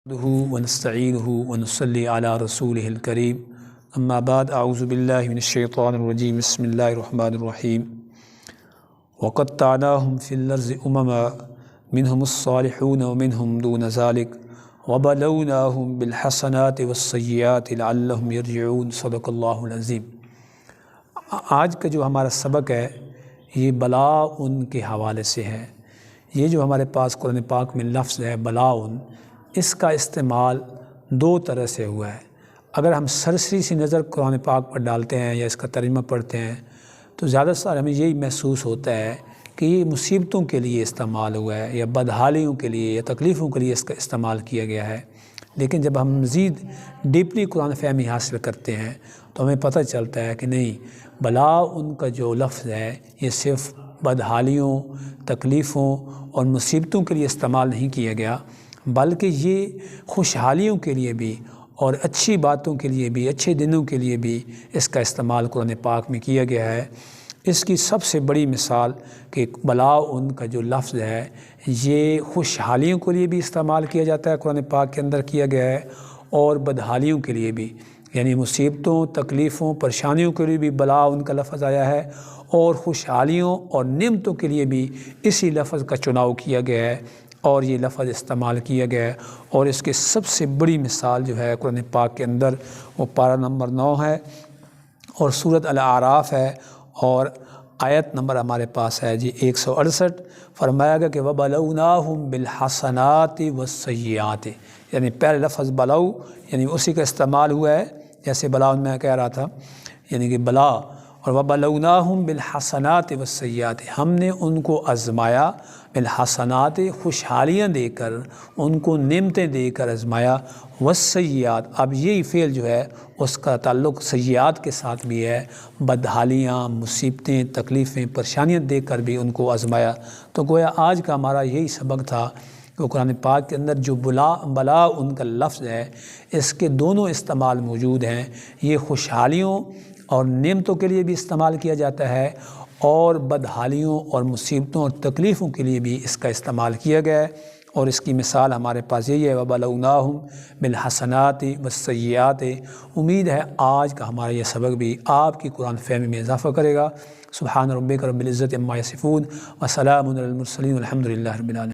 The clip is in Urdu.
ونستعینہ ونصلی علی رسولہ الکریم اما بعد اعوذ باللہ من الشیطان الرجیم بسم اللہ الرحمن الرحیم وقطعناہم فی الارض امما منہم الصالحون ومنہم دون ذلک وبلوناہم بالحسنات والسیئات لعلہم یرجعون صدق اللہ العظیم۔ آج کا جو ہمارا سبق ہے یہ بلاء کے حوالے سے ہے۔ یہ جو ہمارے پاس قرآن پاک میں لفظ ہے بلاء، اس کا استعمال دو طرح سے ہوا ہے۔ اگر ہم سرسری سی نظر قرآن پاک پر ڈالتے ہیں یا اس کا ترجمہ پڑھتے ہیں تو زیادہ تر ہمیں یہی محسوس ہوتا ہے کہ یہ مصیبتوں کے لیے استعمال ہوا ہے یا بدحالیوں کے لیے یا تکلیفوں کے لیے اس کا استعمال کیا گیا ہے۔ لیکن جب ہم مزید ڈیپلی قرآن فہمی حاصل کرتے ہیں تو ہمیں پتہ چلتا ہے کہ نہیں، بلاء کا جو لفظ ہے یہ صرف بدحالیوں، تکلیفوں اور مصیبتوں کے لیے استعمال نہیں کیا گیا، بلکہ یہ خوشحالیوں کے لیے بھی اور اچھی باتوں کے لیے بھی، اچھے دنوں کے لیے بھی اس کا استعمال قرآن پاک میں کیا گیا ہے۔ اس کی سب سے بڑی مثال کہ بلاء کا جو لفظ ہے یہ خوشحالیوں کے لیے بھی استعمال کیا جاتا ہے، قرآن پاک کے اندر کیا گیا ہے، اور بدحالیوں کے لیے بھی، یعنی مصیبتوں، تکلیفوں، پریشانیوں کے لیے بھی بلاء کا لفظ آیا ہے، اور خوشحالیوں اور نعمتوں کے لیے بھی اسی لفظ کا چناؤ کیا گیا ہے اور یہ لفظ استعمال کیا گیا ہے۔ اور اس کی سب سے بڑی مثال جو ہے قرآن پاک کے اندر وہ پارہ نمبر 9 ہے اور سورۃ الاعراف ہے، اور آیت نمبر ہمارے پاس ہے 168۔ فرمایا گیا کہ وَبَلَوْنَاهُمْ بِالْحَسَنَاتِ وَالسَّيِّئَاتِ، یعنی پہلے لفظ بلاؤ یعنی اسی کا استعمال ہوا ہے جیسے بلاء میں کہہ رہا تھا، یعنی کہ بلاء، اور وَبَلَوْنَاهُمْ بِالْحَسَنَاتِ وَالسَّيِّئَاتِ، ہم نے ان کو آزمایا، بالحسنات خوشحالیاں دے کر، ان کو نعمتیں دے کر آزمایا، والسیئات، اب یہی فعل جو ہے اس کا تعلق سیئات کے ساتھ بھی ہے، بدحالیاں، مصیبتیں، تکلیفیں، پریشانیاں دے کر بھی ان کو آزمایا۔ تو گویا آج کا ہمارا یہی سبق تھا کہ قرآن پاک کے اندر جو بلاء ان کا لفظ ہے اس کے دونوں استعمال موجود ہیں۔ یہ خوشحالیوں اور نعمتوں کے لیے بھی استعمال کیا جاتا ہے، اور بدحالیوں اور مصیبتوں اور تکلیفوں کے لیے بھی اس کا استعمال کیا گیا ہے، اور اس کی مثال ہمارے پاس یہی ہے وَبَلَوْنَاهُمْ بِالْحَسَنَاتِ وَالسَّيِّئَاتِ۔ امید ہے آج کا ہمارا یہ سبق بھی آپ کی قرآن فہمی میں اضافہ کرے گا۔ سبحان ربک رب العزت عما یصفون وسلام علی المرسلین والحمد للہ رب العالمین۔